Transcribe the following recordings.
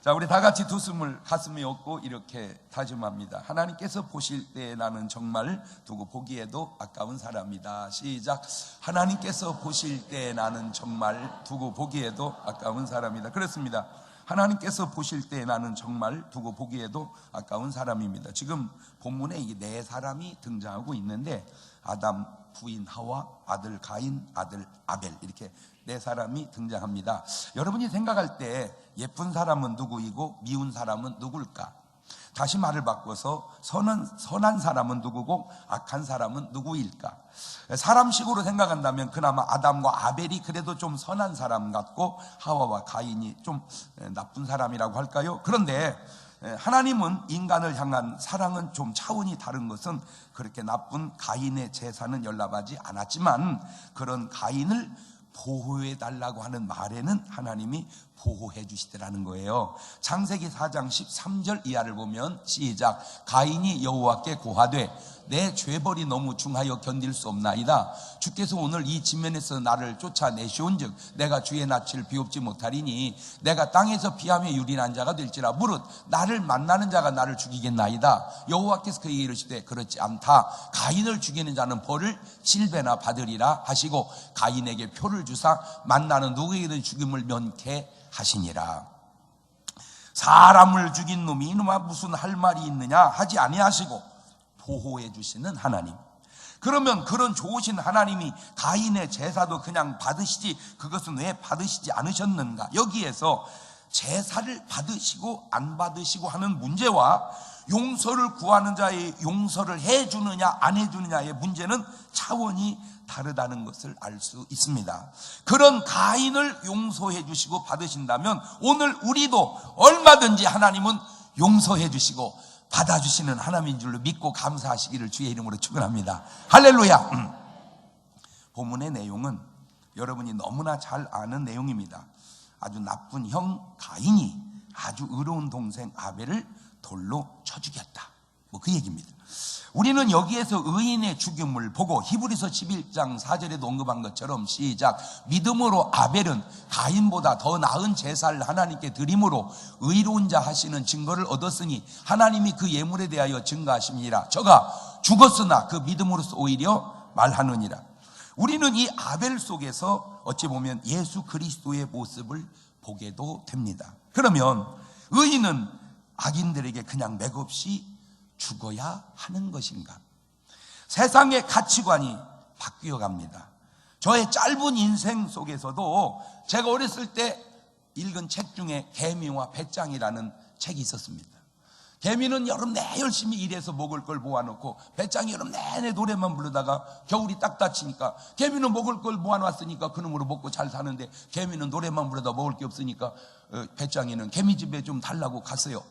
자, 우리 다 같이 두 숨을 가슴에 얻고 이렇게 다짐합니다. 하나님께서 보실 때 나는 정말 두고 보기에도 아까운 사람이다. 시작. 하나님께서 보실 때 나는 정말 두고 보기에도 아까운 사람이다. 그렇습니다. 하나님께서 보실 때 나는 정말 두고 보기에도 아까운 사람입니다. 지금 본문에 이 네 사람이 등장하고 있는데, 아담, 부인 하와, 아들 가인, 아들 아벨, 이렇게 네 사람이 등장합니다. 여러분이 생각할 때 예쁜 사람은 누구이고 미운 사람은 누굴까? 다시 말을 바꿔서 선한 사람은 누구고 악한 사람은 누구일까? 사람식으로 생각한다면 그나마 아담과 아벨이 그래도 좀 선한 사람 같고, 하와와 가인이 좀 나쁜 사람이라고 할까요? 그런데 하나님은 인간을 향한 사랑은 좀 차원이 다른 것은, 그렇게 나쁜 가인의 제사는 연락하지 않았지만 그런 가인을 보호해 달라고 하는 말에는 하나님이 보호해 주시더라는 거예요. 창세기 4장 13절 이하를 보면, 시작. 가인이 여호와께 고하되 내 죄벌이 너무 중하여 견딜 수 없나이다. 주께서 오늘 이 지면에서 나를 쫓아내시온즉 내가 주의 낯을 비옵지 못하리니 내가 땅에서 비하며 유린한 자가 될지라. 무릇 나를 만나는 자가 나를 죽이겠나이다. 여호와께서 그에게 이르시되 그렇지 않다. 가인을 죽이는 자는 벌을 7배나 받으리라 하시고, 가인에게 표를 주사 만나는 누구에게든 죽임을 면케 하시니라. 사람을 죽인 놈이 이놈아 무슨 할 말이 있느냐 하지 아니하시고 보호해 주시는 하나님. 그러면 그런 좋으신 하나님이 가인의 제사도 그냥 받으시지, 그것은 왜 받으시지 않으셨는가? 여기에서 제사를 받으시고 안 받으시고 하는 문제와 용서를 구하는 자의 용서를 해주느냐 안 해주느냐의 문제는 차원이 다르다는 것을 알 수 있습니다. 그런 가인을 용서해 주시고 받으신다면 오늘 우리도 얼마든지 하나님은 용서해 주시고 받아주시는 하나님인 줄로 믿고 감사하시기를 주의 이름으로 축원합니다. 할렐루야. 본문의 내용은 여러분이 너무나 잘 아는 내용입니다. 아주 나쁜 형 가인이 아주 의로운 동생 아벨을 돌로 쳐 죽였다, 그 얘기입니다. 우리는 여기에서 의인의 죽임을 보고 히브리서 11장 4절에도 언급한 것처럼, 시작. 믿음으로 아벨은 가인보다 더 나은 제사를 하나님께 드림으로 의로운 자 하시는 증거를 얻었으니 하나님이 그 예물에 대하여 증거하심이라. 저가 죽었으나 그 믿음으로서 오히려 말하느니라. 우리는 이 아벨 속에서 어찌 보면 예수 그리스도의 모습을 보게도 됩니다. 그러면 의인은 악인들에게 그냥 맥없이 죽어야 하는 것인가? 세상의 가치관이 바뀌어 갑니다. 저의 짧은 인생 속에서도 제가 어렸을 때 읽은 책 중에 개미와 배짱이라는 책이 있었습니다. 개미는 여름 내 열심히 일해서 먹을 걸 모아놓고, 배짱이 여름 내내 노래만 부르다가 겨울이 딱 닫히니까, 개미는 먹을 걸 모아놨으니까 그놈으로 먹고 잘 사는데 개미는 노래만 부르다 먹을 게 없으니까 배짱이는 개미집에 좀 달라고 갔어요.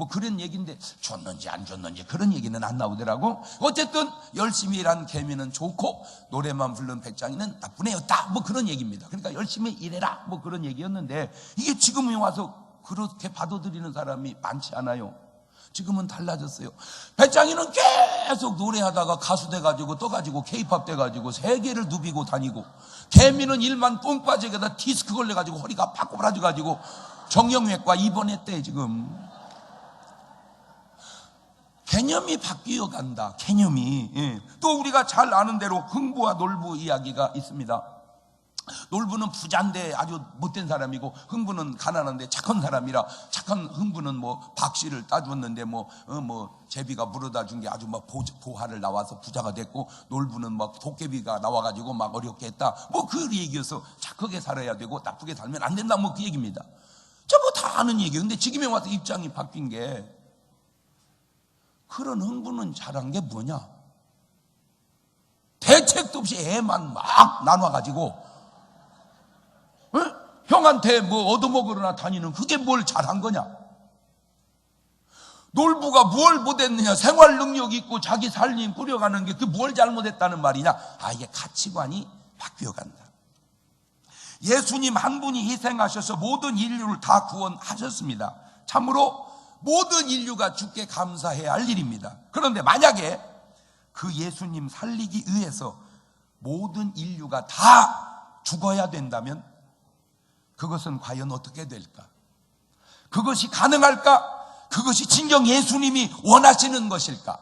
그런 얘기인데 줬는지 안 줬는지 그런 얘기는 안 나오더라고. 어쨌든 열심히 일한 개미는 좋고 노래만 부르는 배짱이는 나쁜 애였다, 그런 얘기입니다. 그러니까 열심히 일해라, 그런 얘기였는데, 이게 지금에 와서 그렇게 받아들이는 사람이 많지 않아요. 지금은 달라졌어요. 배짱이는 계속 노래하다가 가수 돼가지고 떠가지고 케이팝 돼가지고 세계를 누비고 다니고, 개미는 일만 똥 빠지게다 디스크 걸려가지고 허리가 팍 꼬부라져가지고 정형외과 입원했대. 지금 개념이 바뀌어 간다. 개념이. 또 우리가 잘 아는 대로 흥부와 놀부 이야기가 있습니다. 놀부는 부자인데 아주 못된 사람이고, 흥부는 가난한데 착한 사람이라, 착한 흥부는 박씨를 따줬는데 제비가 물어다 준 게 아주 보화를 나와서 부자가 됐고, 놀부는 도깨비가 나와가지고 어렵게 했다, 그 얘기여서 착하게 살아야 되고 나쁘게 살면 안 된다, 그 얘기입니다. 다 아는 얘기예요. 근데 지금에 와서 입장이 바뀐 게, 그런 흥부는 잘한 게 뭐냐? 대책도 없이 애만 막 나눠가지고 형한테 얻어먹으러나 다니는, 그게 뭘 잘한 거냐? 놀부가 뭘 못했느냐? 생활 능력이 있고 자기 살림 꾸려가는 게 그게 뭘 잘못했다는 말이냐? 이게 가치관이 바뀌어간다. 예수님 한 분이 희생하셔서 모든 인류를 다 구원하셨습니다. 참으로 모든 인류가 주께 감사해야 할 일입니다. 그런데 만약에 그 예수님 살리기 위해서 모든 인류가 다 죽어야 된다면 그것은 과연 어떻게 될까? 그것이 가능할까? 그것이 진정 예수님이 원하시는 것일까?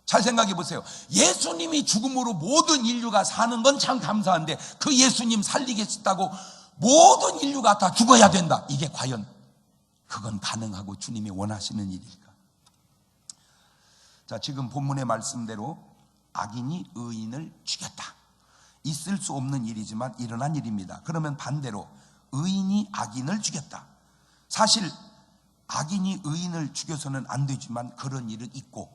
잘 생각해 보세요. 예수님이 죽음으로 모든 인류가 사는 건 참 감사한데 그 예수님 살리겠다고 모든 인류가 다 죽어야 된다. 이게 과연 그건 가능하고 주님이 원하시는 일일까? 자, 지금 본문의 말씀대로 악인이 의인을 죽였다. 있을 수 없는 일이지만 일어난 일입니다. 그러면 반대로 의인이 악인을 죽였다. 사실 악인이 의인을 죽여서는 안 되지만 그런 일은 있고,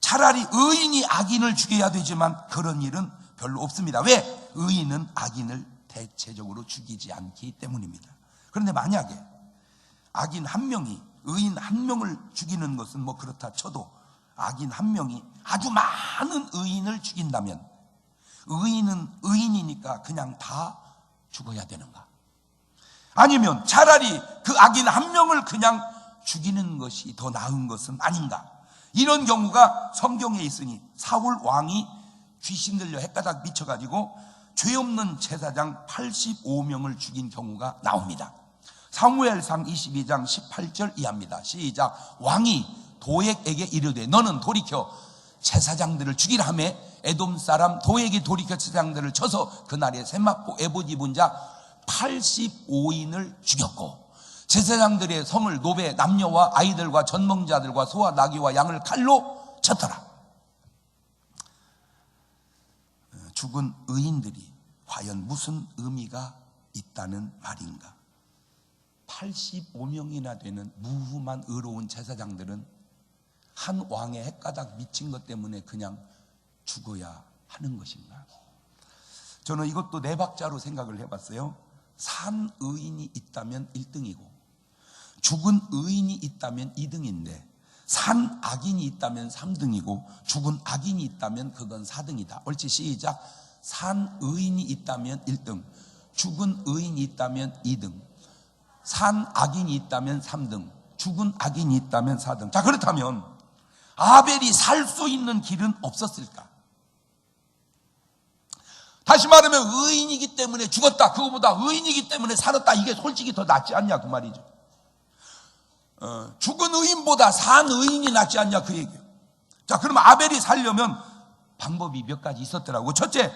차라리 의인이 악인을 죽여야 되지만 그런 일은 별로 없습니다. 왜? 의인은 악인을 대체적으로 죽이지 않기 때문입니다. 그런데 만약에 악인 한 명이 의인 한 명을 죽이는 것은 뭐 그렇다 쳐도 악인 한 명이 아주 많은 의인을 죽인다면 의인은 의인이니까 그냥 다 죽어야 되는가? 아니면 차라리 그 악인 한 명을 그냥 죽이는 것이 더 나은 것은 아닌가? 이런 경우가 성경에 있으니 사울 왕이 귀신 들려 헷가닥 미쳐가지고 죄 없는 제사장 85명을 죽인 경우가 나옵니다. 사무엘상 22장 18절 이하입니다. 시작. 왕이 도액에게 이르되 너는 돌이켜 제사장들을 죽이라 하며 에돔 사람 도액이 돌이켜 제사장들을 쳐서 그날에 쇠맞고 에봇 입은 자 85인을 죽였고 제사장들의 성을 노베 남녀와 아이들과 전멍자들과 소와 나귀와 양을 칼로 쳤더라. 죽은 의인들이 과연 무슨 의미가 있다는 말인가? 85명이나 되는 무후만 의로운 제사장들은 한 왕의 헷가닥 미친 것 때문에 그냥 죽어야 하는 것인가? 저는 이것도 네 박자로 생각을 해봤어요. 산 의인이 있다면 1등이고 죽은 의인이 있다면 2등인데 산 악인이 있다면 3등이고 죽은 악인이 있다면 그건 4등이다. 옳지? 시작. 산 의인이 있다면 1등, 죽은 의인이 있다면 2등, 산 악인이 있다면 3등, 죽은 악인이 있다면 4등. 자, 그렇다면 아벨이 살 수 있는 길은 없었을까? 다시 말하면 의인이기 때문에 죽었다, 그거보다 의인이기 때문에 살았다, 이게 솔직히 더 낫지 않냐 그 말이죠. 죽은 의인보다 산 의인이 낫지 않냐 그 얘기예요. 자, 그럼 아벨이 살려면 방법이 몇 가지 있었더라고. 첫째,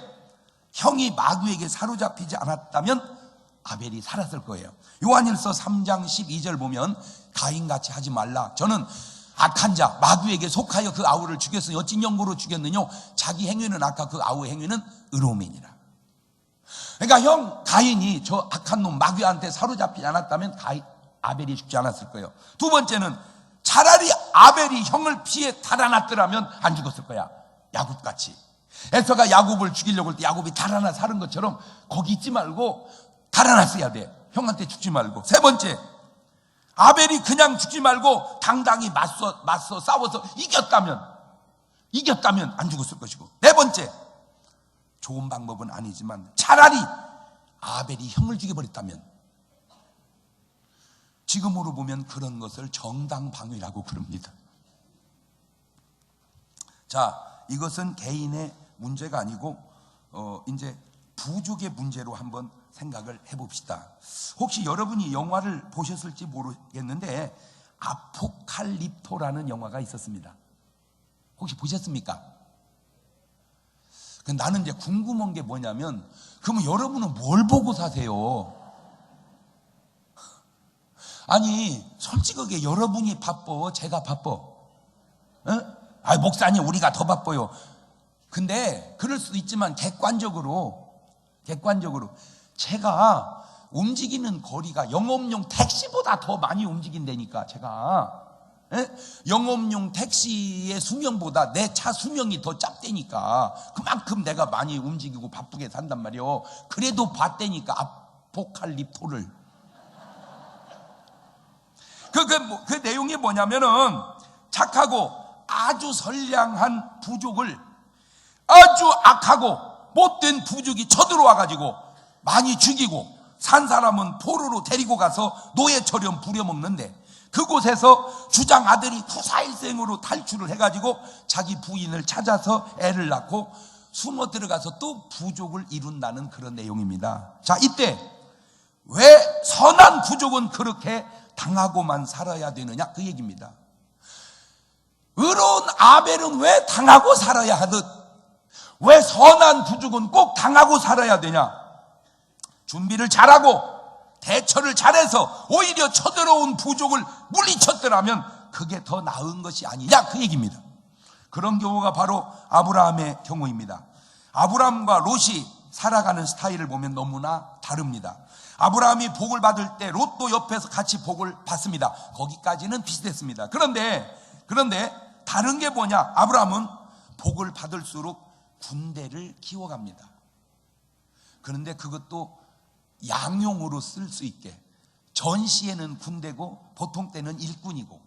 형이 마귀에게 사로잡히지 않았다면 아벨이 살았을 거예요. 요한일서 3장 12절 보면 가인같이 하지 말라. 저는 악한 자 마귀에게 속하여 그 아우를 죽였으니 어찌 영고로 죽였느냐? 자기 행위는 악하 그 아우의 행위는 의로움이니라. 그러니까 형 가인이 저 악한 놈 마귀한테 사로잡히지 않았다면 아벨이 죽지 않았을 거예요. 두 번째는 차라리 아벨이 형을 피해 달아났더라면 안 죽었을 거야. 야곱같이 에서가 야곱을 죽이려고 할 때 야곱이 달아나 사는 것처럼 거기 있지 말고 달아났어야 돼. 형한테 죽지 말고. 세 번째, 아벨이 그냥 죽지 말고 당당히 맞서 싸워서 이겼다면 안 죽었을 것이고. 네 번째, 좋은 방법은 아니지만 차라리 아벨이 형을 죽여버렸다면, 지금으로 보면 그런 것을 정당방위라고 부릅니다. 자, 이것은 개인의 문제가 아니고 이제 부족의 문제로 한번 생각을 해봅시다. 혹시 여러분이 영화를 보셨을지 모르겠는데 아포칼립토라는 영화가 있었습니다. 혹시 보셨습니까? 나는 이제 궁금한 게 뭐냐면, 그러면 여러분은 뭘 보고 사세요? 아니 솔직하게 여러분이 바빠, 제가 바빠? 아, 목사님 우리가 더 바빠요. 근데 그럴 수도 있지만 객관적으로 제가 움직이는 거리가 영업용 택시보다 더 많이 움직인다니까. 제가 영업용 택시의 수명보다 내 차 수명이 더 짧다니까. 그만큼 내가 많이 움직이고 바쁘게 산단 말이요. 그래도 봤다니까 아포칼립토를. 그 내용이 뭐냐면은 착하고 아주 선량한 부족을 아주 악하고 못된 부족이 쳐들어와가지고 많이 죽이고 산 사람은 포로로 데리고 가서 노예처럼 부려먹는데, 그곳에서 주장 아들이 투사일생으로 탈출을 해가지고 자기 부인을 찾아서 애를 낳고 숨어 들어가서 또 부족을 이룬다는 그런 내용입니다. 자, 이때 왜 선한 부족은 그렇게 당하고만 살아야 되느냐 그 얘기입니다. 의로운 아벨은 왜 당하고 살아야 하듯 왜 선한 부죽은 꼭 당하고 살아야 되냐? 준비를 잘하고 대처를 잘해서 오히려 쳐들어온 부족을 물리쳤더라면 그게 더 나은 것이 아니냐 그 얘기입니다. 그런 경우가 바로 아브라함의 경우입니다. 아브라함과 롯이 살아가는 스타일을 보면 너무나 다릅니다. 아브라함이 복을 받을 때 롯도 옆에서 같이 복을 받습니다. 거기까지는 비슷했습니다. 그런데 다른 게 뭐냐? 아브라함은 복을 받을수록 군대를 키워갑니다. 그런데 그것도 양용으로 쓸 수 있게, 전시에는 군대고 보통 때는 일꾼이고,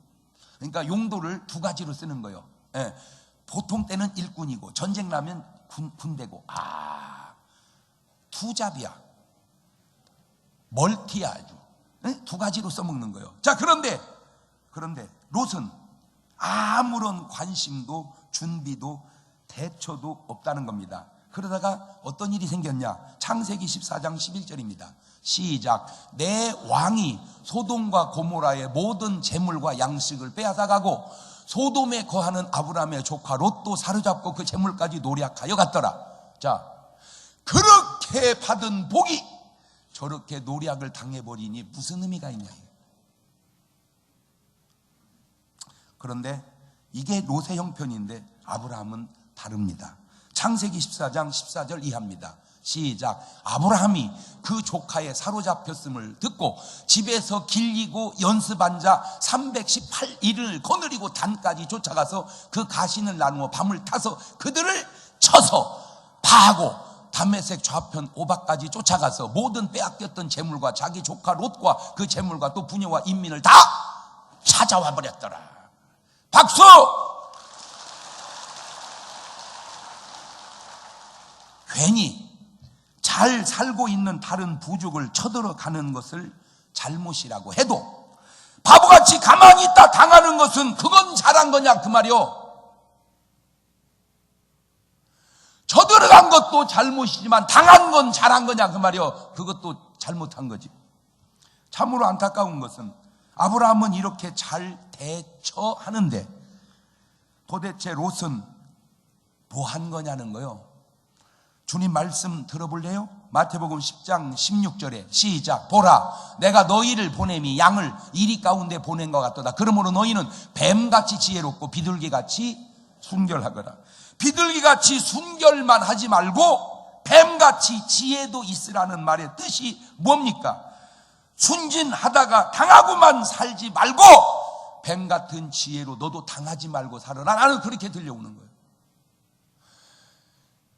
그러니까 용도를 두 가지로 쓰는 거예요. 예, 보통 때는 일꾼이고 전쟁 나면 군대고. 투잡이야, 멀티야, 아주. 예? 두 가지로 써먹는 거예요. 자, 그런데 롯은 아무런 관심도 준비도 대처도 없다는 겁니다. 그러다가 어떤 일이 생겼냐? 창세기 14장 11절입니다. 시작. 내 왕이 소돔과 고모라의 모든 재물과 양식을 빼앗아가고 소돔에 거하는 아브라함의 조카 롯도 사로잡고 그 재물까지 노략하여 갔더라. 자, 그렇게 받은 복이 저렇게 노략을 당해버리니 무슨 의미가 있냐? 그런데 이게 롯의 형편인데 아브라함은 다릅니다. 창세기 14장 14절 이하입니다. 시작. 아브라함이 그 조카의 사로잡혔음을 듣고 집에서 길리고 연습한 자 318일을 거느리고 단까지 쫓아가서 그 가신을 나누어 밤을 타서 그들을 쳐서 파하고 다메섹 좌편 오박까지 쫓아가서 모든 빼앗겼던 재물과 자기 조카 롯과 그 재물과 또 부녀와 인민을 다 찾아와 버렸더라. 박수! 괜히 잘 살고 있는 다른 부족을 쳐들어가는 것을 잘못이라고 해도 바보같이 가만히 있다 당하는 것은 그건 잘한 거냐 그 말이요. 쳐들어간 것도 잘못이지만 당한 건 잘한 거냐 그 말이요. 그것도 잘못한 거지. 참으로 안타까운 것은 아브라함은 이렇게 잘 대처하는데 도대체 롯은 뭐 한 거냐는 거요. 주님 말씀 들어볼래요? 마태복음 10장 16절에 시작. 보라, 내가 너희를 보냄이 양을 이리 가운데 보낸 것 같도다. 그러므로 너희는 뱀같이 지혜롭고 비둘기같이 순결하거라. 비둘기같이 순결만 하지 말고 뱀같이 지혜도 있으라는 말의 뜻이 뭡니까? 순진하다가 당하고만 살지 말고 뱀같은 지혜로 너도 당하지 말고 살아라. 나는 그렇게 들려오는 거예요.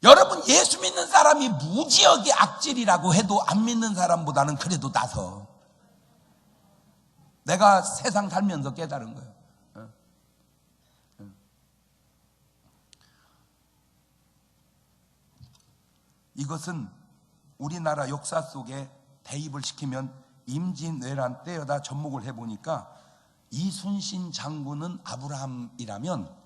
여러분, 예수 믿는 사람이 무지하게 악질이라고 해도 안 믿는 사람보다는 그래도 나서. 내가 세상 살면서 깨달은 거예요. 이것은 우리나라 역사 속에 대입을 시키면 임진왜란 때여다 접목을 해보니까 이순신 장군은 아브라함이라면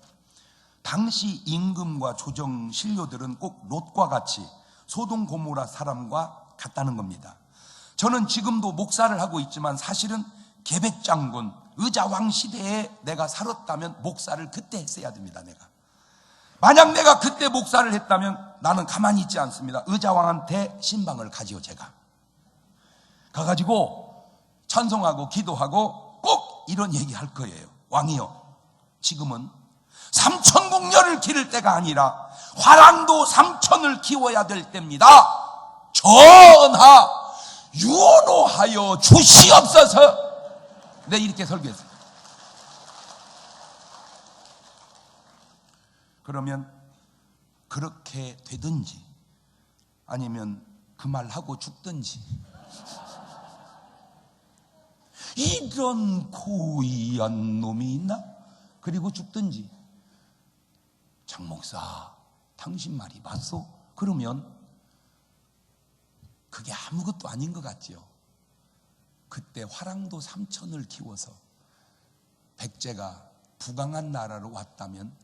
당시 임금과 조정 신료들은 꼭 롯과 같이 소돔 고모라 사람과 같다는 겁니다. 저는 지금도 목사를 하고 있지만 사실은 계백장군 의자왕 시대에 내가 살았다면 목사를 그때 했어야 됩니다. 만약 내가 그때 목사를 했다면 나는 가만히 있지 않습니다. 의자왕한테 신방을 가지요. 제가 가가지고 찬송하고 기도하고 꼭 이런 얘기 할 거예요. 왕이요, 지금은 삼천궁녀를 기를 때가 아니라 화랑도 삼천을 키워야 될 때입니다. 전하 윤호하여 주시옵소서. 네, 이렇게 설교했어요. 그러면 그렇게 되든지 아니면 그 말하고 죽든지, 이런 고의한 놈이 있나? 그리고 죽든지. 장 목사, 당신 말이 맞소? 그러면 그게 아무것도 아닌 것 같지요. 그때 화랑도 삼천을 키워서 백제가 부강한 나라로 왔다면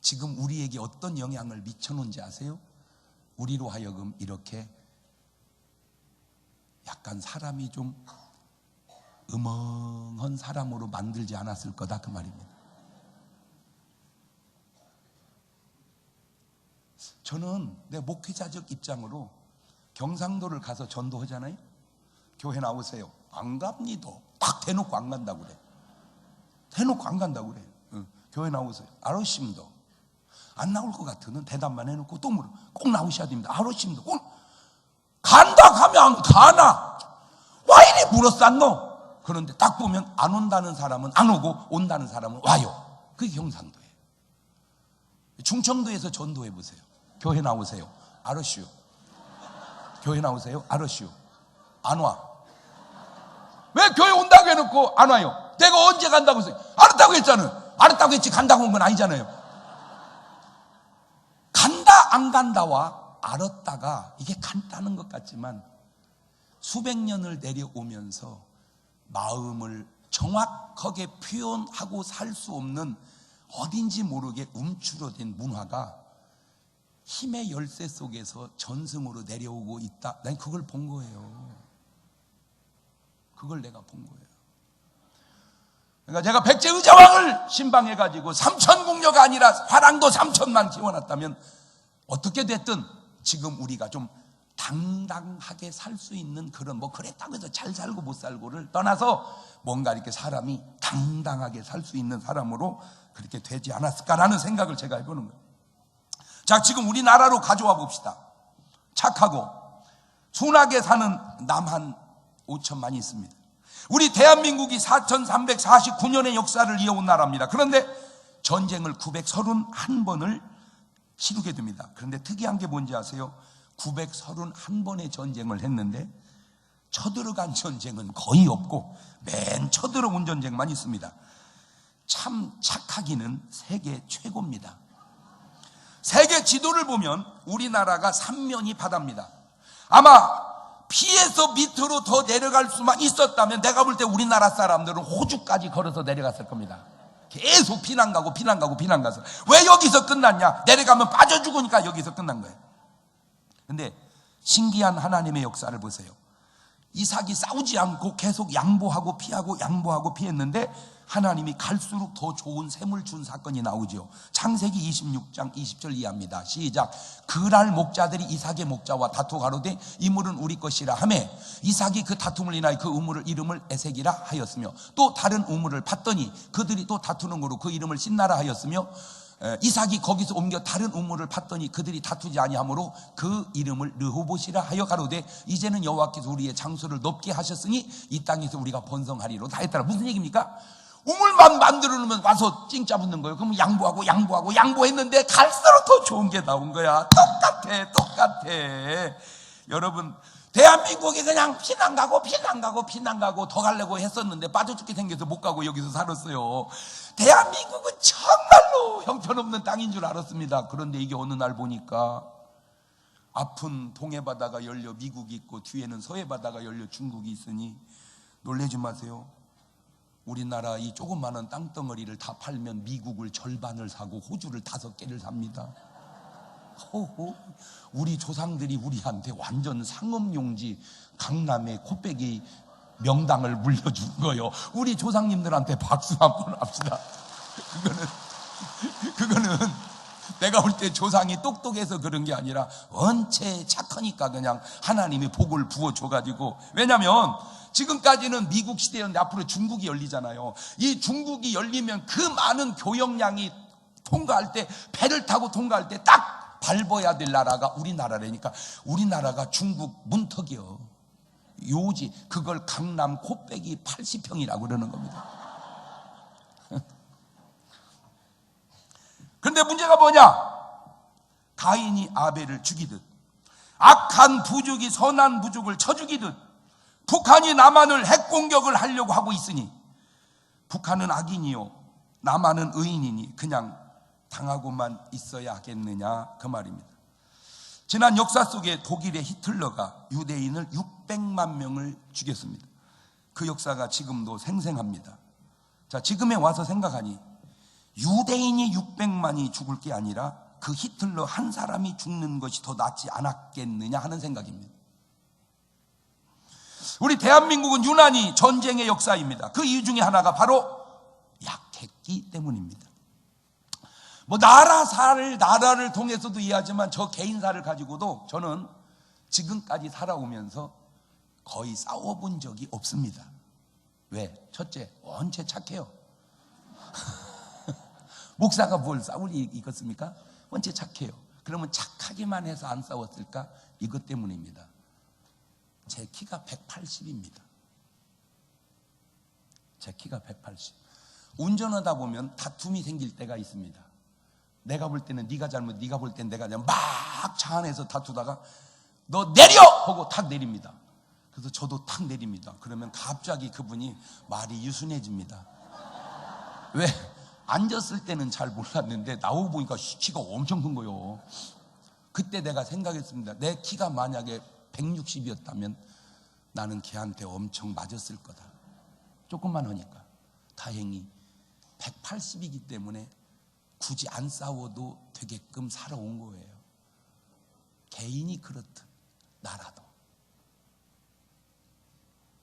지금 우리에게 어떤 영향을 미쳐놓은지 아세요? 우리로 하여금 이렇게 약간 사람이 좀 음엉한 사람으로 만들지 않았을 거다 그 말입니다. 저는 내 목회자적 입장으로 경상도를 가서 전도하잖아요. 교회 나오세요. 안 갑니다. 딱 대놓고 안 간다고 그래. 대놓고 안 간다고 그래. 교회 나오세요. 아르심도 안 나올 것 같으면 대답만 해놓고 또 물어. 꼭 나오셔야 됩니다. 아르심도 꼭 간다 가면 안 가나? 와 이리 물어쌌노? 그런데 딱 보면 안 온다는 사람은 안 오고 온다는 사람은 와요. 그게 경상도예요. 충청도에서 전도해 보세요. 교회 나오세요. 아르시오. 교회 나오세요. 아르시오. 안 와. 왜 교회 온다고 해놓고 안 와요? 내가 언제 간다고 했어요? 알았다고 했잖아요. 알았다고 했지 간다고 온 건 아니잖아요. 간다 안 간다와 알았다가 이게 간다는 것 같지만 수백 년을 내려오면서 마음을 정확하게 표현하고 살 수 없는 어딘지 모르게 움츠러든 문화가 힘의 열쇠 속에서 전승으로 내려오고 있다. 난 그걸 본 거예요. 그걸 내가 본 거예요. 그러니까 제가 백제의자왕을 신방해가지고 3천 궁녀가 아니라 화랑도 3천만 키워놨다면 어떻게 됐든 지금 우리가 좀 당당하게 살 수 있는 그런 뭐 그랬다고 해서 잘 살고 못 살고를 떠나서 뭔가 이렇게 사람이 당당하게 살 수 있는 사람으로 그렇게 되지 않았을까라는 생각을 제가 해보는 거예요. 자, 지금 우리나라로 가져와 봅시다. 착하고 순하게 사는 남 한 5천만이 있습니다. 우리 대한민국이 4349년의 역사를 이어온 나라입니다. 그런데 전쟁을 931번을 치르게 됩니다. 그런데 특이한 게 뭔지 아세요? 931번의 전쟁을 했는데 쳐들어간 전쟁은 거의 없고 맨 쳐들어온 전쟁만 있습니다. 참 착하기는 세계 최고입니다. 세계 지도를 보면 우리나라가 3면이 바다입니다. 아마 피해서 밑으로 더 내려갈 수만 있었다면 내가 볼 때 우리나라 사람들은 호주까지 걸어서 내려갔을 겁니다. 계속 피난 가고 피난 가고 피난 가서. 왜 여기서 끝났냐? 내려가면 빠져 죽으니까 여기서 끝난 거예요. 근데 신기한 하나님의 역사를 보세요. 이삭이 싸우지 않고 계속 양보하고 피하고 양보하고 피했는데 하나님이 갈수록 더 좋은 샘을 준 사건이 나오죠. 창세기 26장 20절 이하입니다. 시작. 그랄 목자들이 이삭의 목자와 다투 가로되 이 물은 우리 것이라 하매 이삭이 그 다툼을 인하여 그 우물을 이름을 에색이라 하였으며 또 다른 우물을 팠더니 그들이 또 다투는 거로 그 이름을 신나라 하였으며 이삭이 거기서 옮겨 다른 우물을 팠더니 그들이 다투지 아니하므로 그 이름을 르호봇이라 하여 가로되 이제는 여호와께서 우리의 장소를 높게 하셨으니 이 땅에서 우리가 번성하리로 다 했더라. 무슨 얘기입니까? 우물만 만들어 놓으면 와서 찡짜 붙는 거예요. 그러면 양보했는데 갈수록 더 좋은 게 나온 거야. 똑같아. 여러분, 대한민국이 그냥 피난 가고 더 가려고 했었는데 빠져 죽게 생겨서 못 가고 여기서 살았어요. 대한민국은 정말로 형편없는 땅인 줄 알았습니다. 그런데 이게 어느 날 보니까 앞은 동해바다가 열려 미국이 있고 뒤에는 서해바다가 열려 중국이 있으니 놀라지 마세요. 우리나라 이 조그마한 땅덩어리를 다 팔면 미국을 절반을 사고 호주를 5개를 삽니다. 호호. 우리 조상들이 우리한테 완전 상업용지 강남의 코빼기 명당을 물려준 거요. 우리 조상님들한테 박수 한번 합시다. 그거는 내가 볼 때 조상이 똑똑해서 그런 게 아니라 원체 착하니까 그냥 하나님이 복을 부어줘가지고. 왜냐면 지금까지는 미국 시대였는데 앞으로 중국이 열리잖아요. 이 중국이 열리면 그 많은 교역량이 통과할 때, 배를 타고 통과할 때 딱 밟아야 될 나라가 우리나라라니까. 우리나라가 중국 문턱이요. 요지. 그걸 강남 코빼기 80평이라고 그러는 겁니다. 그런데 문제가 뭐냐? 가인이 아벨을 죽이듯 악한 부족이 선한 부족을 쳐 죽이듯 북한이 남한을 핵공격을 하려고 하고 있으니 북한은 악인이요 남한은 의인이니 그냥 당하고만 있어야 하겠느냐 그 말입니다. 지난 역사 속에 독일의 히틀러가 유대인을 600만 명을 죽였습니다. 그 역사가 지금도 생생합니다. 자, 지금에 와서 생각하니 유대인이 600만이 죽을 게 아니라 그 히틀러 한 사람이 죽는 것이 더 낫지 않았겠느냐 하는 생각입니다. 우리 대한민국은 유난히 전쟁의 역사입니다. 그 이유 중에 하나가 바로 약했기 때문입니다. 뭐 나라를 통해서도 이해하지만 저 개인사를 가지고도 저는 지금까지 살아오면서 거의 싸워본 적이 없습니다. 왜? 첫째, 원체 착해요. 목사가 뭘 싸울 일이 있겠습니까? 원체 착해요. 그러면 착하기만 해서 안 싸웠을까? 이것 때문입니다. 제 키가 180입니다. 제 키가 180. 운전하다 보면 다툼이 생길 때가 있습니다. 내가 볼 때는 네가 잘못, 네가 볼 때는 내가 잘못, 막 차 안에서 다투다가 너 내려! 하고 탁 내립니다. 그래서 저도 탁 내립니다. 그러면 갑자기 그분이 말이 유순해집니다. 왜? 앉았을 때는 잘 몰랐는데 나오고 보니까 키가 엄청 큰 거예요. 그때 내가 생각했습니다. 내 키가 만약에 160이었다면 나는 걔한테 엄청 맞았을 거다. 조금만 하니까. 다행히 180이기 때문에 굳이 안 싸워도 되게끔 살아온 거예요. 개인이 그렇듯 나라도.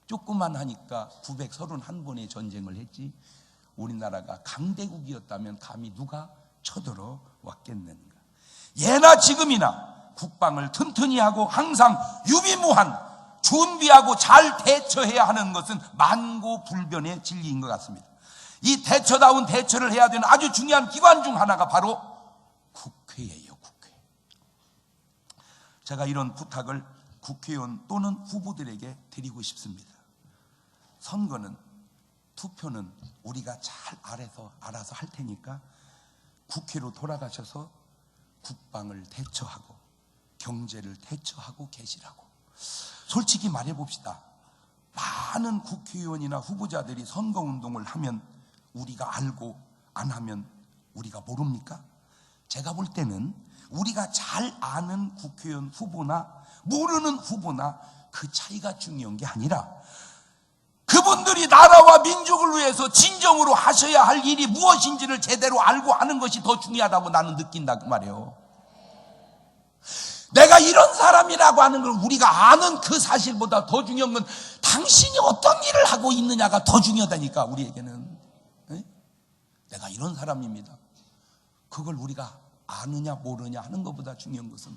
조금만 하니까 931번의 전쟁을 했지, 우리나라가 강대국이었다면 감히 누가 쳐들어 왔겠는가. 예나 지금이나 국방을 튼튼히 하고 항상 유비무한 준비하고 잘 대처해야 하는 것은 만고불변의 진리인 것 같습니다. 이 대처다운 대처를 해야 되는 아주 중요한 기관 중 하나가 바로 국회예요. 국회. 제가 이런 부탁을 국회의원 또는 후보들에게 드리고 싶습니다. 선거는, 투표는 우리가 잘 알아서 할 테니까 국회로 돌아가셔서 국방을 대처하고 경제를 대처하고 계시라고. 솔직히 말해봅시다. 많은 국회의원이나 후보자들이 선거운동을 하면 우리가 알고 안 하면 우리가 모릅니까? 제가 볼 때는 우리가 잘 아는 국회의원 후보나 모르는 후보나 그 차이가 중요한 게 아니라 그분들이 나라와 민족을 위해서 진정으로 하셔야 할 일이 무엇인지를 제대로 알고 아는 것이 더 중요하다고 나는 느낀다 그 말이에요. 내가 이런 사람이라고 하는 걸 우리가 아는 그 사실보다 더 중요한 건 당신이 어떤 일을 하고 있느냐가 더 중요하다니까. 우리에게는 내가 이런 사람입니다. 그걸 우리가 아느냐 모르냐 하는 것보다 중요한 것은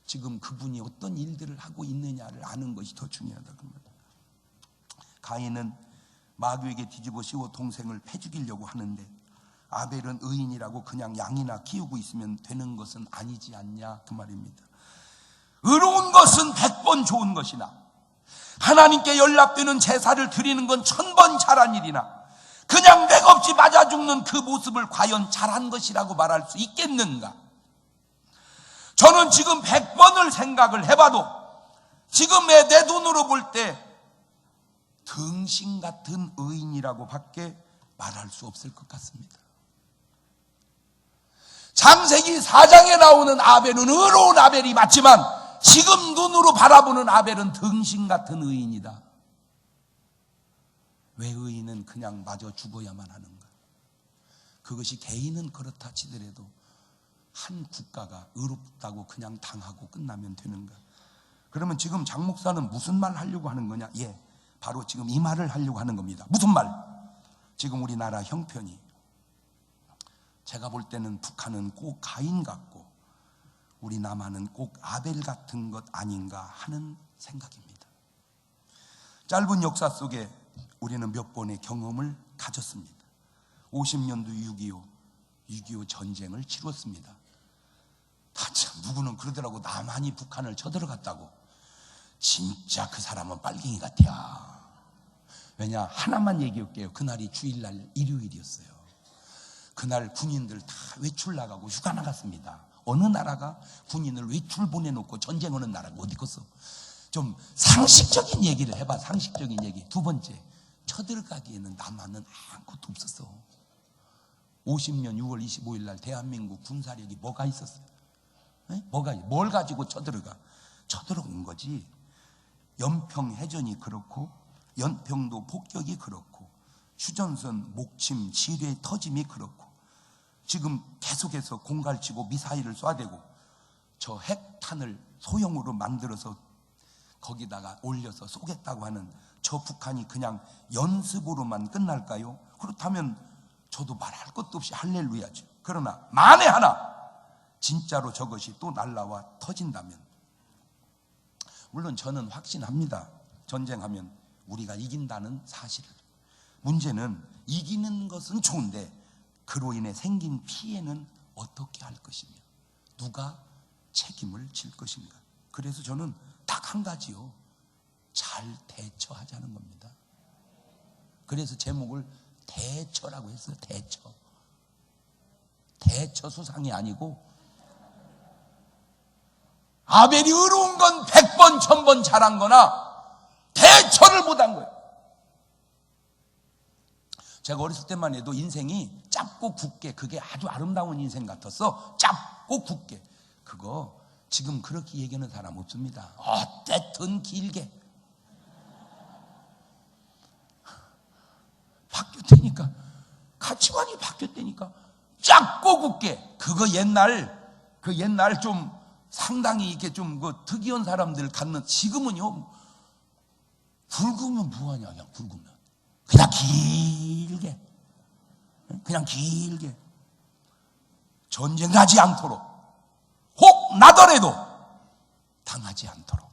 지금 그분이 어떤 일들을 하고 있느냐를 아는 것이 더 중요하다 그 말이에요. 가인은 마귀에게 뒤집어 씌워 동생을 패 죽이려고 하는데 아벨은 의인이라고 그냥 양이나 키우고 있으면 되는 것은 아니지 않냐 그 말입니다. 의로운 것은 100번 좋은 것이나 하나님께 연락되는 제사를 드리는 건 1000번 잘한 일이나 그냥 맥없이 맞아 죽는 그 모습을 과연 잘한 것이라고 말할 수 있겠는가? 저는 지금 100번을 생각을 해봐도 지금의 내 눈으로 볼 때 등신 같은 의인이라고 밖에 말할 수 없을 것 같습니다. 창세기 4장에 나오는 아벨은 의로운 아벨이 맞지만 지금 눈으로 바라보는 아벨은 등신 같은 의인이다. 왜 의인은 그냥 마저 죽어야만 하는가? 그것이 개인은 그렇다 치더라도 한 국가가 의롭다고 그냥 당하고 끝나면 되는가? 그러면 지금 장 목사는 무슨 말 하려고 하는 거냐? 예, 바로 지금 이 말을 하려고 하는 겁니다. 무슨 말? 지금 우리나라 형편이, 제가 볼 때는 북한은 꼭 가인 같고 우리 남한은 꼭 아벨 같은 것 아닌가 하는 생각입니다. 짧은 역사 속에 우리는 몇 번의 경험을 가졌습니다. 50년도 6.25 전쟁을 치렀습니다. 다 참 누구는 그러더라고. 남한이 북한을 쳐들어갔다고. 진짜 그 사람은 빨갱이 같아요. 왜냐, 하나만 얘기할게요. 그날이 주일날 일요일이었어요. 그날 군인들 다 외출 나가고 휴가 나갔습니다. 어느 나라가 군인을 외출 보내놓고 전쟁하는 나라가 어디 있겠어? 좀 상식적인 얘기를 해봐. 상식적인 얘기. 두 번째, 쳐들어가기에는 남한은 아무것도 없었어. 50년 6월 25일 날 대한민국 군사력이 뭐가 있었어요? 뭘 가지고 쳐들어온 거지. 연평 해전이 그렇고 연평도 폭격이 그렇고 휴전선 목침 지뢰 터짐이 그렇고 지금 계속해서 공갈치고 미사일을 쏴대고 저 핵탄을 소형으로 만들어서 거기다가 올려서 쏘겠다고 하는 저 북한이 그냥 연습으로만 끝날까요? 그렇다면 저도 말할 것도 없이 할렐루야죠. 그러나 만에 하나 진짜로 저것이 또 날라와 터진다면, 물론 저는 확신합니다. 전쟁하면 우리가 이긴다는 사실을. 문제는 이기는 것은 좋은데 그로 인해 생긴 피해는 어떻게 할 것이며 누가 책임을 질 것인가. 그래서 저는 딱 한 가지요, 잘 대처하자는 겁니다. 그래서 제목을 대처라고 했어요. 대처 수상이 아니고, 아벨이 의로운 건 100번 1000번 잘한 거나 대처를 못한 거예요. 제가 어렸을 때만 해도 인생이 짧고 굵게, 그게 아주 아름다운 인생 같았어. 짧고 굵게. 그거 지금 그렇게 얘기하는 사람 없습니다. 어쨌든 길게 바뀌었다니까. 가치관이 바뀌었다니까. 짧고 굵게. 그거 옛날 좀 상당히 이렇게 좀 그 특이한 사람들 갖는. 지금은요, 굵으면 뭐하냐. 그냥 굵으면 그냥 길게 전쟁하지 않도록, 혹 나더라도 당하지 않도록.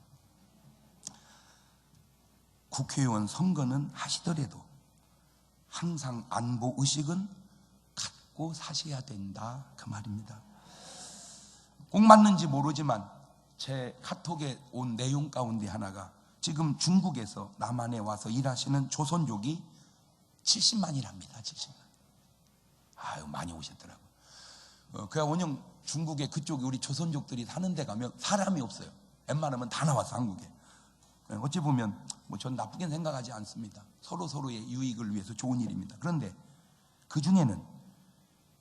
국회의원 선거는 하시더라도 항상 안보 의식은 갖고 사셔야 된다, 그 말입니다. 꼭 맞는지 모르지만 제 카톡에 온 내용 가운데 하나가, 지금 중국에서 남한에 와서 일하시는 조선족이 70만이랍니다. 70만. 아유, 많이 오셨더라고요. 그냥 원형 중국에 그쪽에 우리 조선족들이 사는 데 가면 사람이 없어요. 웬만하면 다 나와서 한국에. 어찌 보면 뭐 전 나쁘게 생각하지 않습니다. 서로의 유익을 위해서 좋은 일입니다. 그런데 그 중에는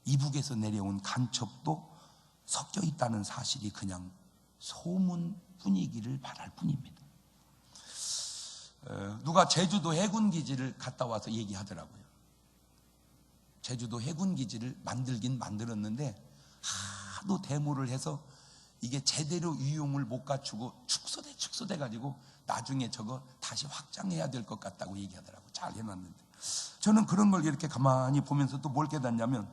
이북에서 내려온 간첩도 섞여 있다는 사실이 그냥 소문 분위기를 바랄 뿐입니다. 누가 제주도 해군기지를 갔다 와서 얘기하더라고요. 제주도 해군기지를 만들긴 만들었는데 하도 데모를 해서 이게 제대로 유용을 못 갖추고 축소돼 가지고 나중에 저거 다시 확장해야 될 것 같다고 얘기하더라고요. 잘 해놨는데. 저는 그런 걸 이렇게 가만히 보면서 또 뭘 깨닫냐면,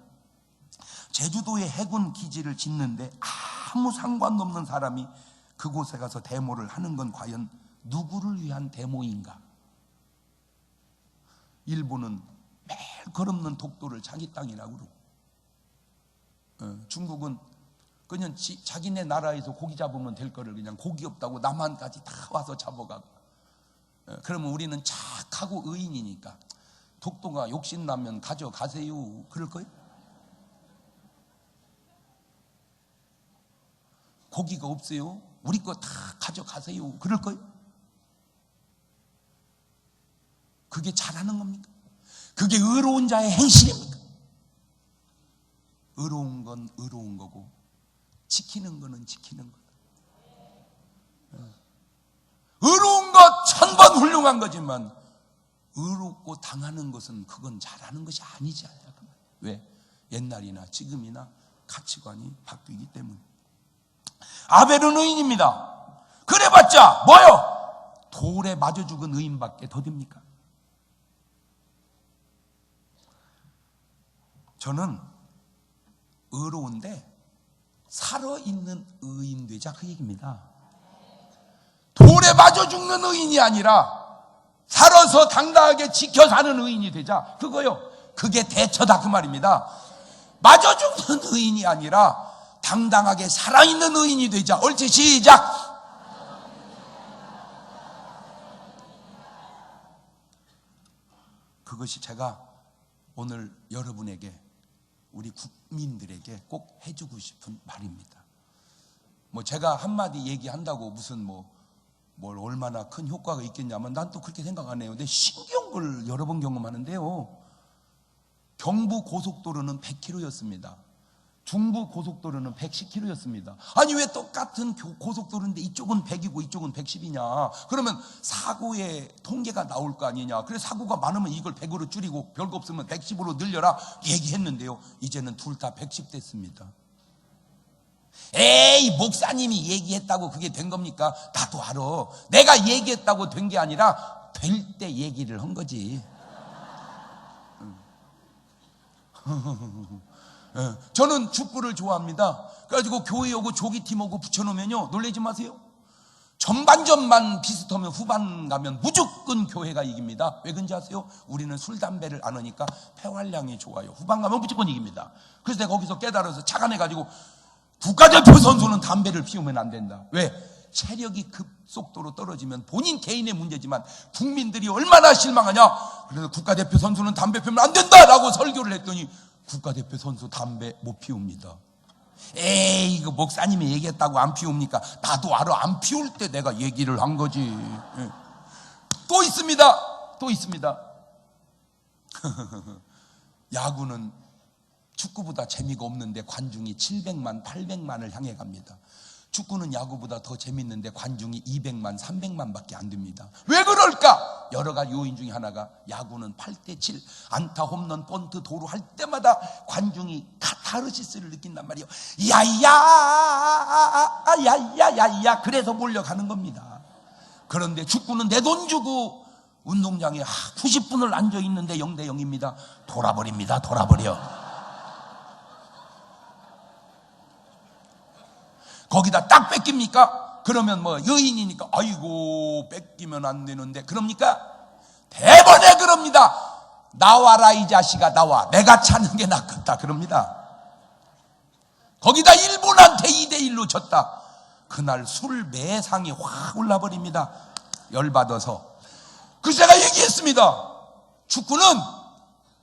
제주도에 해군기지를 짓는데 아무 상관없는 사람이 그곳에 가서 데모를 하는 건 과연 누구를 위한 데모인가? 일본은 매일 걸없는 독도를 자기 땅이라고 그러고, 중국은 그냥 자기네 나라에서 고기 잡으면 될 거를 그냥 고기 없다고 남한까지 다 와서 잡아가고. 그러면 우리는 착하고 의인이니까 독도가 욕심나면 가져가세요, 그럴 거예요? 고기가 없어요, 우리 거 다 가져가세요, 그럴 거예요? 그게 잘하는 겁니까? 그게 의로운 자의 행실입니까? 의로운 건 의로운 거고 지키는 거는 지키는 거다. 의로운 것 1000번 훌륭한 거지만 의롭고 당하는 것은 그건 잘하는 것이 아니지 않냐. 왜? 옛날이나 지금이나 가치관이 바뀌기 때문에. 아벨은 의인입니다. 그래봤자 뭐요? 돌에 맞아 죽은 의인밖에 더 됩니까? 저는 의로운데 살아있는 의인 되자, 그 얘기입니다. 돌에 맞아 죽는 의인이 아니라 살아서 당당하게 지켜 사는 의인이 되자, 그거요. 그게 대처다, 그 말입니다. 맞아 죽는 의인이 아니라 당당하게 살아있는 의인이 되자. 옳지, 시작. 그것이 제가 오늘 여러분에게, 우리 국민들에게 꼭 해주고 싶은 말입니다. 뭐 제가 한마디 얘기한다고 무슨 뭘 얼마나 큰 효과가 있겠냐면 난 또 그렇게 생각 안 해요. 근데 신기한 걸 여러 번 경험하는데요, 경부 고속도로는 100km였습니다. 중부 고속도로는 110km였습니다. 아니 왜 똑같은 고속도로인데 이쪽은 100이고 이쪽은 110이냐? 그러면 사고의 통계가 나올 거 아니냐? 그래서 사고가 많으면 이걸 100으로 줄이고 별거 없으면 110으로 늘려라 얘기했는데요, 이제는 둘 다 110 됐습니다. 에이, 목사님이 얘기했다고 그게 된 겁니까? 나도 알아. 내가 얘기했다고 된 게 아니라 될 때 얘기를 한 거지. 저는 축구를 좋아합니다. 그래가지고 교회 오고 조기팀 오고 붙여놓으면요, 놀라지 마세요. 전반전만 비슷하면 후반 가면 무조건 교회가 이깁니다. 왜 그런지 아세요? 우리는 술, 담배를 안 하니까 폐활량이 좋아요. 후반 가면 무조건 이깁니다. 그래서 내가 거기서 깨달아서 착안해가지고 국가대표 선수는 담배를 피우면 안 된다. 왜? 체력이 급속도로 떨어지면 본인 개인의 문제지만 국민들이 얼마나 실망하냐. 그래서 국가대표 선수는 담배 피우면 안 된다라고 설교를 했더니 국가대표 선수 담배 못 피웁니다. 에이, 이거 목사님이 얘기했다고 안 피웁니까? 나도 알아. 안 피울 때 내가 얘기를 한 거지. 또 있습니다. 또 있습니다. 야구는 축구보다 재미가 없는데 관중이 700만, 800만을 향해 갑니다. 축구는 야구보다 더 재밌는데 관중이 200만, 300만 밖에 안 됩니다. 왜 그럴까? 여러 가지 요인 중에 하나가, 야구는 8대7 안타, 홈런, 번트, 도루 할 때마다 관중이 카타르시스를 느낀단 말이에요. 야야 그래서 몰려가는 겁니다. 그런데 축구는 내 돈 주고 운동장에 90분을 앉아 있는데 0대0입니다. 돌아버립니다. 돌아버려. 거기다 딱 뺏깁니까? 그러면 뭐 여인이니까 아이고 뺏기면 안 되는데 그럽니까? 대번에 그럽니다. 나와라 이 자식아, 나와. 내가 차는 게 낫겠다 그럽니다. 거기다 일본한테 2대1로 졌다. 그날 술 매상이 확 올라버립니다. 열받아서. 그래서 제가 얘기했습니다. 축구는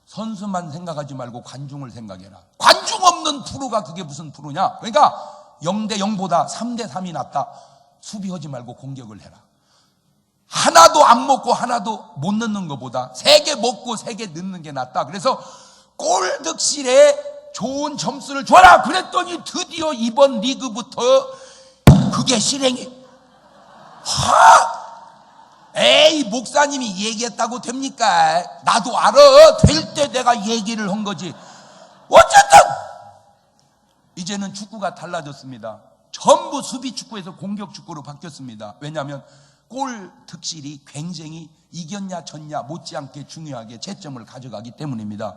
선수만 생각하지 말고 관중을 생각해라. 관중 없는 프로가 그게 무슨 프로냐? 그러니까 0대0보다 3대3이 낫다. 수비하지 말고 공격을 해라. 하나도 안 먹고 하나도 못 넣는 것보다 3개 먹고 3개 넣는 게 낫다. 그래서 골 득실에 좋은 점수를 줘라. 그랬더니 드디어 이번 리그부터 그게 실행이. 에이, 목사님이 얘기했다고 됩니까? 나도 알아. 될 때 내가 얘기를 한 거지. 어쨌든 이제는 축구가 달라졌습니다. 전부 수비 축구에서 공격 축구로 바뀌었습니다. 왜냐하면 골 득실이 굉장히 이겼냐 졌냐 못지않게 중요하게 채점을 가져가기 때문입니다.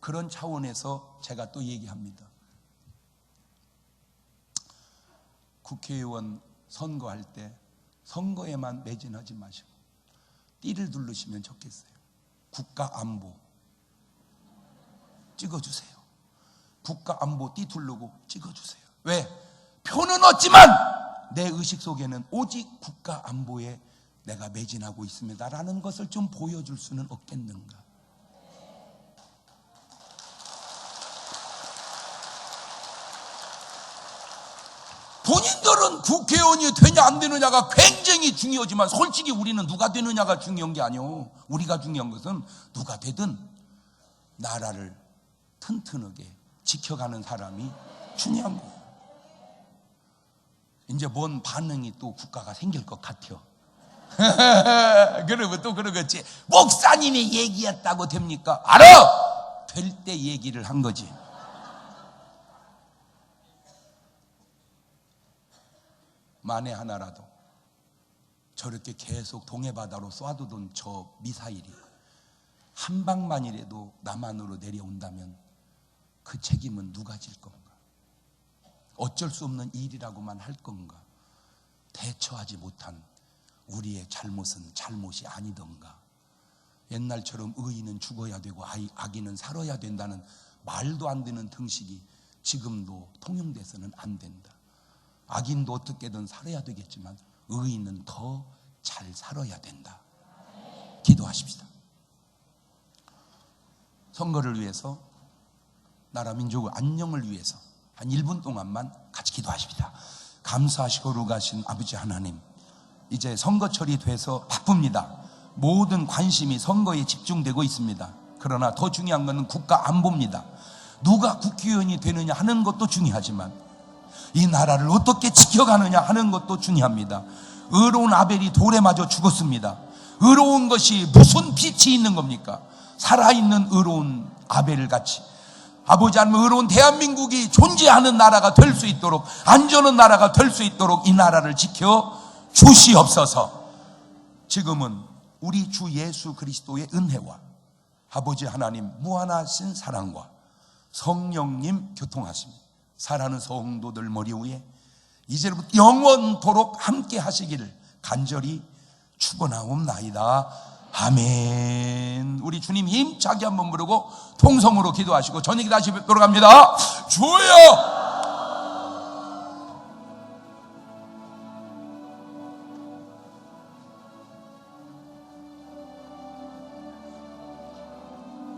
그런 차원에서 제가 또 얘기합니다. 국회의원 선거할 때 선거에만 매진하지 마시고 띠를 두르시면 좋겠어요. 국가 안보 찍어주세요. 국가 안보 띠 두르고 찍어주세요. 왜? 표는 얻지만 내 의식 속에는 오직 국가 안보에 내가 매진하고 있습니다라는 것을 좀 보여줄 수는 없겠는가? 본인들은 국회의원이 되냐 안 되느냐가 굉장히 중요하지만 솔직히 우리는 누가 되느냐가 중요한 게 아니오. 우리가 중요한 것은 누가 되든 나라를 튼튼하게 지켜가는 사람이 중요한 거예요. 이제 뭔 반응이 또 국가가 생길 것 같아요. 그러면 또 그러겠지. 목사님이 얘기했다고 됩니까? 알아! 될 때 얘기를 한 거지. 만에 하나라도 저렇게 계속 동해바다로 쏴두던 저 미사일이 한 방만이라도 남한으로 내려온다면 그 책임은 누가 질 건가? 어쩔 수 없는 일이라고만 할 건가? 대처하지 못한 우리의 잘못은 잘못이 아니던가? 옛날처럼 의인은 죽어야 되고 악인은 살아야 된다는 말도 안 되는 등식이 지금도 통용돼서는 안 된다. 악인도 어떻게든 살아야 되겠지만 의인은 더 잘 살아야 된다. 기도하십시다. 선거를 위해서, 나라 민족의 안녕을 위해서 한 1분 동안만 같이 기도하십시다. 감사하시고 거룩하신 아버지 하나님, 이제 선거철이 돼서 바쁩니다. 모든 관심이 선거에 집중되고 있습니다. 그러나 더 중요한 것은 국가 안보입니다. 누가 국회의원이 되느냐 하는 것도 중요하지만 이 나라를 어떻게 지켜가느냐 하는 것도 중요합니다. 의로운 아벨이 돌에 맞아 죽었습니다. 의로운 것이 무슨 빛이 있는 겁니까? 살아있는 의로운 아벨같이 아버지 하나님, 의로운 대한민국이 존재하는 나라가 될 수 있도록, 안전한 나라가 될 수 있도록 이 나라를 지켜 주시옵소서. 지금은 우리 주 예수 그리스도의 은혜와 아버지 하나님 무한하신 사랑과 성령님 교통하심, 사랑하는 성도들 머리 위에 이제부터 영원토록 함께 하시기를 간절히 축원하옵나이다. 아멘. 우리 주님 힘차게 한번 부르고 통성으로 기도하시고 저녁에 다시 뵙도록 합니다. 주여!